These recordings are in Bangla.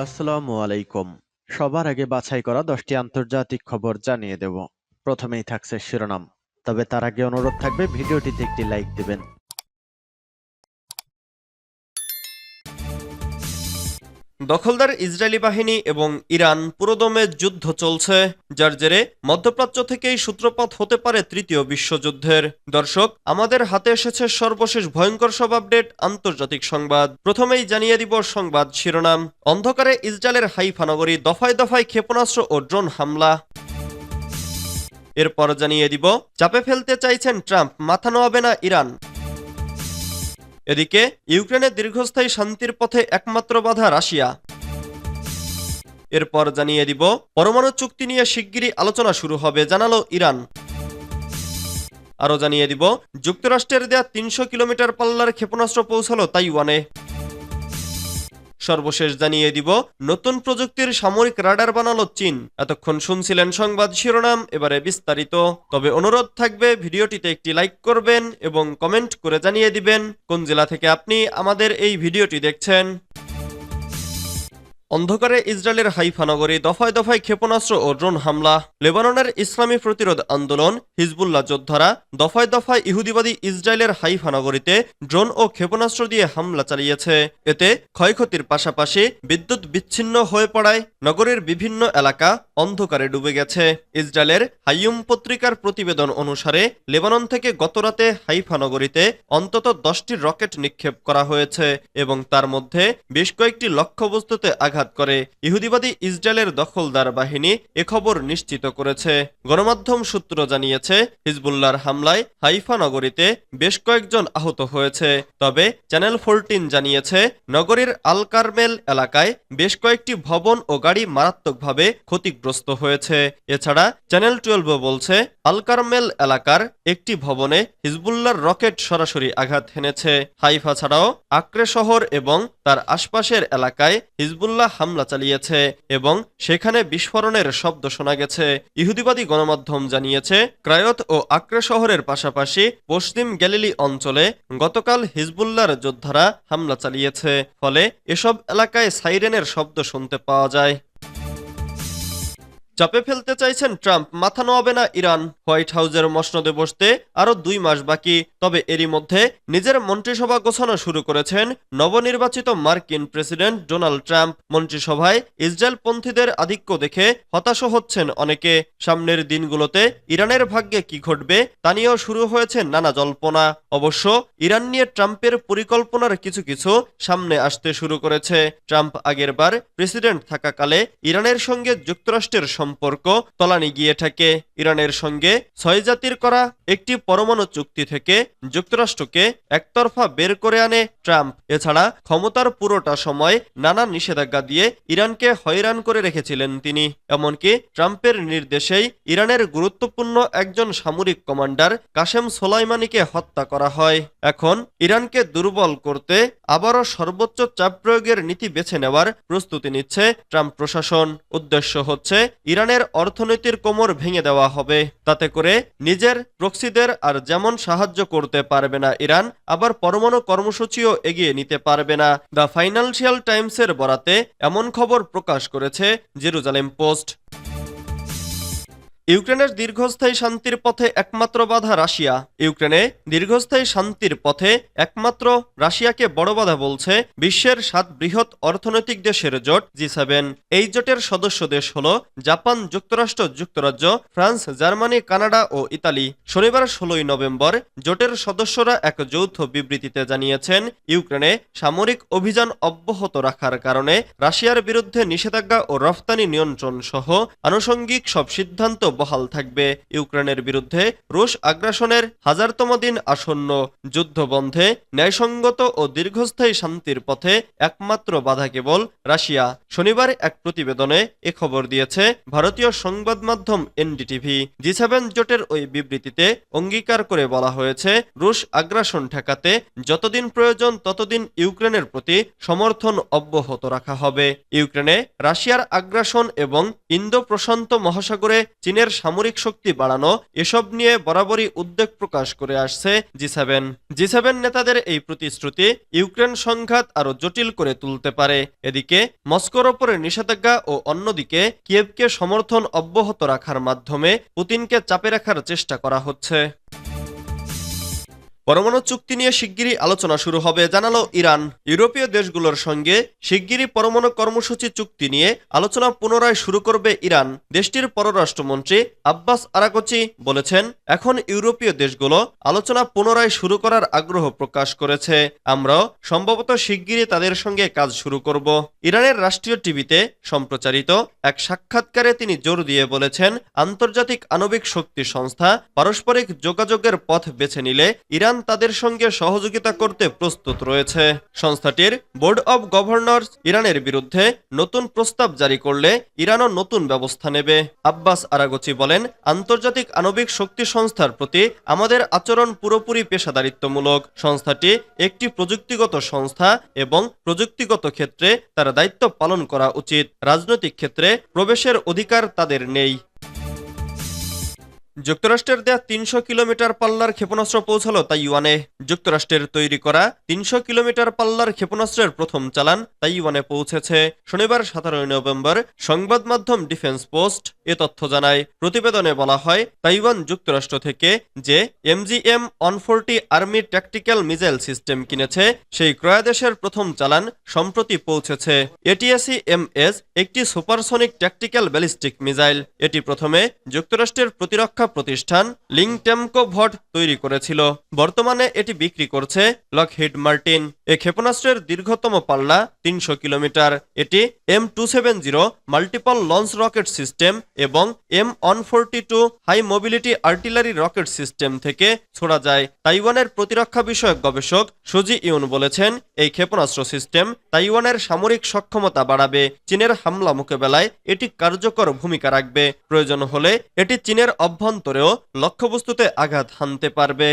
আসসালামু আলাইকুম। সবার আগে বাছাই করা 10টি আন্তর্জাতিক খবর জানিয়ে দেব। প্রথমেই থাকছে শিরোনাম। তবে তার আগে অনুরোধ থাকবে ভিডিওটিতে একটি লাইক দিবেন। দখলদার ইসরায়েলি বাহিনী এবং ইরান পুরোদমে যুদ্ধ চলছে, যার জেরে মধ্যপ্রাচ্য থেকেই সূত্রপাত হতে পারে তৃতীয় বিশ্বযুদ্ধের। দর্শক, আমাদের হাতে এসেছে সর্বশেষ ভয়ঙ্কর সব আপডেট আন্তর্জাতিক সংবাদ। প্রথমেই জানিয়ে দিব সংবাদ শিরোনাম। অন্ধকারে ইসরায়েলের হাইফা নগরী, দফায় দফায় ক্ষেপণাস্ত্র ও ড্রোন হামলা। এরপর জানিয়ে দিব চাপে ফেলতে চাইছেন ট্রাম্প, মাথা নোয়াবে না ইরান। এদিকে ইউক্রেনের দীর্ঘস্থায়ী শান্তির পথে একমাত্র বাধা রাশিয়া। এরপর জানিয়ে দিব পরমাণু চুক্তি নিয়ে শিগগিরই আলোচনা শুরু হবে, জানালো ইরান। আরও জানিয়ে দিব যুক্তরাষ্ট্রের দেয়া ৩০০ কিলোমিটার পাল্লার ক্ষেপণাস্ত্র পৌঁছালো তাইওয়ানে। সর্বশেষ জানিয়ে দিব নতুন প্রযুক্তির সামরিক রাডার বানালো চীন। এতক্ষণ শুনছিলেন সংবাদ শিরোনাম, এবারে বিস্তারিত। তবে অনুরোধ থাকবে ভিডিওটিতে একটি লাইক করবেন এবং কমেন্ট করে জানিয়ে দিবেন কোন জেলা থেকে আপনি আমাদের এই ভিডিওটি দেখছেন। অন্ধকারে ইসরায়েলের হাইফা নগরী, দফায় দফায় ক্ষেপণাস্ত্র ও ড্রোন হামলা। লেবাননের ইসলামী প্রতিরোধ আন্দোলন হিজবুল্লাহ যোদ্ধারা দফায় দফায় ইহুদিবাদী ইসরায়েলের হাইফা নগরীতে ড্রোন ও ক্ষেপণাস্ত্র দিয়ে হামলা চালিয়েছে। এতে ক্ষয়ক্ষতির পাশাপাশি বিদ্যুৎ বিচ্ছিন্ন হয়ে পড়ায় নগরীর বিভিন্ন এলাকা অন্ধকারে ডুবে গেছে। ইসরায়েলের হাইয়ুম পত্রিকার প্রতিবেদন অনুসারে লেবানন থেকে গতরাতে হাইফা নগরীতে অন্তত 10টি রকেট নিক্ষেপ করা হয়েছে এবং তার মধ্যে বেশ কয়েকটি লক্ষ্যবস্তুতে আঘাত করে। ইহুদিবাদী ইসরায়েলের দখলদার বাহিনী এ খবর নিশ্চিত করেছে। গণমাধ্যম সূত্র জানিয়েছে হিজবুল্লাহর হামলায় হাইফা নগরীতে বেশ কয়েকজন আহত হয়েছে। তবে চ্যানেল 14 জানিয়েছে নগরীর আল কারমেল এলাকায় বেশ কয়েকটি ভবন ও গাড়ি মারাত্মকভাবে ক্ষতিগ্রস্ত হয়েছে। এছাড়া চ্যানেল 12 বলছে আল কারমেল এলাকার একটি ভবনে হিজবুল্লাহর রকেট সরাসরি আঘাত হেনেছে। হাইফা ছাড়াও আক্রে শহর এবং তার আশপাশের এলাকায় হিজবুল্লাহ হামলা চালিয়েছে এবং সেখানে বিস্ফোরণের শব্দ শোনা গেছে। ইহুদিবাদী গণমাধ্যম জানিয়েছে ক্রায়ত ও আক্রে শহরের পাশাপাশি পশ্চিম গ্যালিলি অঞ্চলে গতকাল হিজবুল্লাহর যোদ্ধারা হামলা চালিয়েছে, ফলে এসব এলাকায় সাইরেনের শব্দ শুনতে পাওয়া যায়। চাপে ফেলতে চাইছেন ট্রাম্প, মাথা নোয়াবে না ইরান। হোয়াইট হাউসের মসনদে বসতে আরো 2 মাস বাকি। তবে এরই মধ্যে নিজের মন্ত্রিসভা গোছানো শুরু করেছেন নবনির্বাচিত মার্কিন প্রেসিডেন্ট ডোনাল্ড ট্রাম্প। মন্ত্রিসভায় ইসরায়েলপন্থীদের আধিক্য দেখে হতাশ হচ্ছেন অনেকে। সামনের দিনগুলোতে ইরানের ভাগ্যে কি ঘটবে তা নিয়েও শুরু হয়েছে নানা জল্পনা। অবশ্য ইরান নিয়ে ট্রাম্পের পরিকল্পনার কিছু কিছু সামনে আসতে শুরু করেছে। ট্রাম্প আগেরবার প্রেসিডেন্ট থাকাকালে ইরানের সঙ্গে যুক্তরাষ্ট্রের সম্পর্ক তলানি গিয়ে থাকে। ইরানের সঙ্গে 6 জাতির করা একটি পরমাণু চুক্তি থেকে যুক্তরাষ্ট্রকে একতরফা বের করে আনে ট্রাম্প। এছাড়া ক্ষমতার পুরোটা সময় নানা নিষেধাজ্ঞা দিয়ে ইরানকে হয়রান করে রেখেছিলেন তিনি। এমনকি ট্রাম্পের নির্দেশেই ইরানের গুরুত্বপূর্ণ একজন সামরিক কমান্ডার কাসেম সোলাইমানিকে হত্যা করা হয়। এখন ইরানকে দুর্বল করতে আবারও সর্বোচ্চ চাপ প্রয়োগের নীতি বেছে নেওয়ার প্রস্তুতি নিচ্ছে ট্রাম্প প্রশাসন। উদ্দেশ্য হচ্ছে ইরানের অর্থনীতির কোমর ভেঙে দেওয়া হবে। তাতে করে নিজের প্রক্সিদের আর যেমন সাহায্য করতে পারবে না ইরান, আবার পরমাণু কর্মসূচিও এগিয়ে নিতে পারবে না। দ্য ফাইন্যান্সিয়াল টাইমসের বরাতে এমন খবর প্রকাশ করেছে জেরুজালেম পোস্ট। ইউক্রেনের দীর্ঘস্থায়ী শান্তির পথে একমাত্র বাধা রাশিয়া। ইউক্রেনে দীর্ঘস্থায়ী শান্তির পথে একমাত্র রাশিয়াকে বড় বাধা বলছে বিশ্বের 7 বৃহৎ অর্থনৈতিক দেশের জোট জি7। এই জোটের সদস্য দেশ হল জাপান, যুক্তরাষ্ট্র, যুক্তরাজ্য, ফ্রান্স, জার্মানি, কানাডা ও ইতালি। শনিবার 16 নভেম্বর জোটের সদস্যরা এক যৌথ বিবৃতিতে জানিয়েছেন ইউক্রেনে সামরিক অভিযান অব্যাহত রাখার কারণে রাশিয়ার বিরুদ্ধে নিষেধাজ্ঞা ও রফতানি নিয়ন্ত্রণ সহ আনুষঙ্গিক সব সিদ্ধান্ত বহাল থাকবে। ইউক্রেনের বিরুদ্ধে রুশ আগ্রাসনের 1000তম দিন আসন্ন। যুদ্ধ বন্ধে ন্যায়সঙ্গত ও দীর্ঘস্থায়ী শান্তির পথে একমাত্র বাধা কেবল রাশিয়া। শনিবার এক প্রতিবেদনে এ খবর দিয়েছে ভারতীয় সংবাদ মাধ্যম এনডিটিভি। জি7 জোটের ওই বিবৃতিতে অঙ্গীকার করে বলা হয়েছে রুশ আগ্রাসন ঠেকাতে যতদিন প্রয়োজন ততদিন ইউক্রেনের প্রতি সমর্থন অব্যাহত রাখা হবে। ইউক্রেনে রাশিয়ার আগ্রাসন এবং ইন্দো প্রশান্ত মহাসাগরে চীনের চীনের সামরিক শক্তি বাড়ানো এসব নিয়ে বরাবরই উদ্বেগ প্রকাশ করে আসছে জি7 নেতাদের এই প্রতিশ্রুতি ইউক্রেন সংঘাত আরো জটিল করে তুলতে পারে। এদিকে মস্কোর ওপরে নিষেধাজ্ঞা ও অন্যদিকে কিয়েভকে সমর্থন অব্যাহত রাখার মাধ্যমে পুতিনকে চাপে রাখার চেষ্টা করা হচ্ছে। পরমাণু চুক্তি নিয়ে শিগগিরই আলোচনা শুরু হবে জানালো ইরান। ইউরোপীয় দেশগুলোর সঙ্গে শিগগিরই পরমাণু কর্মসূচি চুক্তি নিয়ে আলোচনা পুনরায় শুরু করবে ইরান। দেশটির পররাষ্ট্রমন্ত্রী আব্বাস আরাগচি বলেছেন, এখন ইউরোপীয় দেশগুলো আলোচনা পুনরায় শুরু করার আগ্রহ প্রকাশ করেছে। আমরাও সম্ভবত শিগগিরই তাদের সঙ্গে কাজ শুরু করব। ইরানের রাষ্ট্রীয় টিভিতে সম্প্রচারিত এক সাক্ষাৎকারে তিনি জোর দিয়ে বলেছেন, আন্তর্জাতিক আণবিক শক্তি সংস্থা পারস্পরিক যোগাযোগের পথ বেছে নিলে ইরান তাদের সঙ্গে সহযোগিতা করতে প্রস্তুত রয়েছে। সংস্থাটির বোর্ড অব গভর্নরস ইরানের বিরুদ্ধে নতুন প্রস্তাব জারি করলে ইরানও নতুন ব্যবস্থা নেবে। আব্বাস আরাগচি বলেন, আন্তর্জাতিক আণবিক শক্তি সংস্থার প্রতি আমাদের আচরণ পুরোপুরি পেশাদারিত্বমূলক। সংস্থাটি একটি প্রযুক্তিগত সংস্থা এবং প্রযুক্তিগত ক্ষেত্রে তার দায়িত্ব পালন করা উচিত। রাজনৈতিক ক্ষেত্রে প্রবেশের অধিকার তাদের নেই। যুক্তরাষ্ট্রের দেয়া ৩০০ কিলোমিটার পাল্লার ক্ষেপণাস্ত্র পৌঁছালো তাইওয়ানে। যুক্তরাষ্ট্রের তৈরি করা ৩০০ কিলোমিটার পাল্লার ক্ষেপণাস্ত্রের প্রথম চালান তাইওয়ানে পৌঁছেছে। শনিবার ১৭ নভেম্বর সংবাদ মাধ্যম ডিফেন্স পোস্ট এ তথ্য জানায়। প্রতিবেদনে বলা হয়, তাইওয়ান যুক্তরাষ্ট্র থেকে যে MGM-140 army tactical missile system কিনেছে সেই ক্রয়াদেশের প্রথম চালান সম্প্রতি পৌঁছেছে। ATACMS একটি সুপারসনিক ট্যাকটিক্যাল ব্যালিস্টিক মিসাইল। এটি প্রথমে যুক্তরাষ্ট্রের প্রতিরক্ষা প্রতিষ্ঠান লিংটেমকো ভট তৈরি করেছিল। বর্তমানে এটি বিক্রি করছে লকহিড মার্টিন। এ ক্ষেপণাস্ত্রের দীর্ঘতম পাল্লা ৩০০ কিলোমিটার। এটি M270 multiple launch rocket system এবং M142 high mobility artillery rocket system থেকে ছোড়া যায়। তাইওয়ানের প্রতিরক্ষা বিষয়ক গবেষক সুজি ইউন বলেছেন, এই ক্ষেপণাস্ত্র সিস্টেম তাইওয়ানের সামরিক সক্ষমতা বাড়াবে। চীনের হামলা মোকাবেলায় এটি কার্যকর ভূমিকা রাখবে। প্রয়োজন হলে এটি চীনের অভ্যন্তরেও লক্ষ্যবস্তুতে আঘাত হানতে পারবে।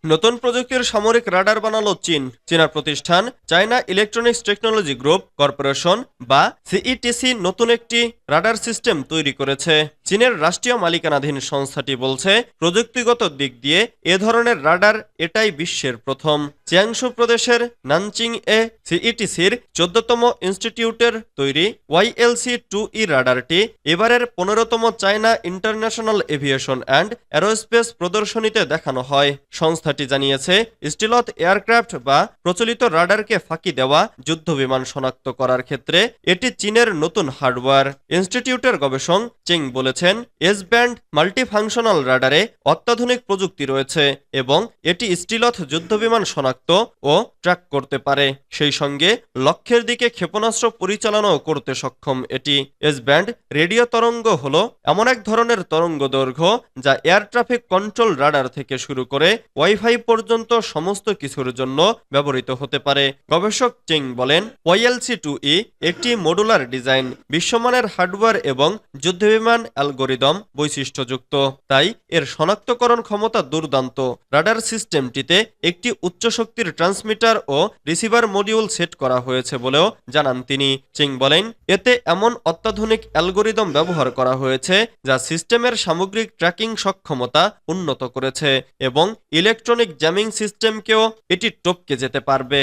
নতুন প্রযুক্তির সামরিক রাডার বানালো চীন। চীনা প্রতিষ্ঠান China electronics technology group corporation বা সিইটিসি নতুন একটি রাডার সিস্টেম তৈরি করেছে। চীনের রাষ্ট্রীয় মালিকানাধীন সংস্থাটি বলছে, প্রযুক্তিগত দিক দিয়ে এ ধরনের রাডার এটাই বিশ্বের প্রথম। চিয়াংশু প্রদেশের নানচিং এ সিইটিসির 14তম ইনস্টিটিউটের তৈরি YLC-2E রাডারটি এবারের 15তম China international aviation and aerospace প্রদর্শনীতে দেখানো হয়। সংস্থাটি জানিয়েছে, স্টিলথ এয়ারক্রাফট বা প্রচলিত রাডারকে ফাঁকি দেওয়া যুদ্ধবিমান শনাক্ত করার ক্ষেত্রে এটি চীনের নতুন হার্ডওয়্যার। ইনস্টিটিউটের গবেষক চেং বলেছেন, এস ব্যান্ড মাল্টিফাংশনাল রাডারে অত্যাধুনিক প্রযুক্তি রয়েছে এবং এটি স্টিলথ যুদ্ধবিমান শনাক্ত ও ট্র্যাক করতে পারে। সেই সঙ্গে লক্ষ্যের দিকে ক্ষেপণাস্ত্র পরিচালনাও করতে সক্ষম। এটি এস ব্যান্ড রেডিও তরঙ্গ হল এমন এক ধরনের তরঙ্গ দৈর্ঘ্য যা এয়ার ট্রাফিক কন্ট্রোল রাডার থেকে শুরু করে ওয়াইফাই পর্যন্ত সমস্ত কিছুর জন্য ব্যবহৃত হতে পারে। গবেষক চেং বলেন, YLC-2E একটি মডুলার ডিজাইন, বিশ্বমানের হার্ডওয়্যার এবং যুদ্ধবিমান অ্যালগোরিদম বৈশিষ্ট্যযুক্ত, তাই এর শনাক্তকরণ ক্ষমতা দুর্দান্ত। রাডার সিস্টেমটিতে একটি উচ্চ শক্তির ট্রান্সমিটার ও রিসিভার মডিউল সেট করা হয়েছে বলেও জানান তিনি। চেং বলেন, এতে এমন অত্যাধুনিক অ্যালগোরিদম ব্যবহার করা হয়েছে যা সিস্টেমের সামগ্রিক ট্র্যাকিং সক্ষমতা উন্নত করেছে এবং ইলেকট্রনিক জ্যামিং সিস্টেমকেও এটি টপকে যেতে পারবে।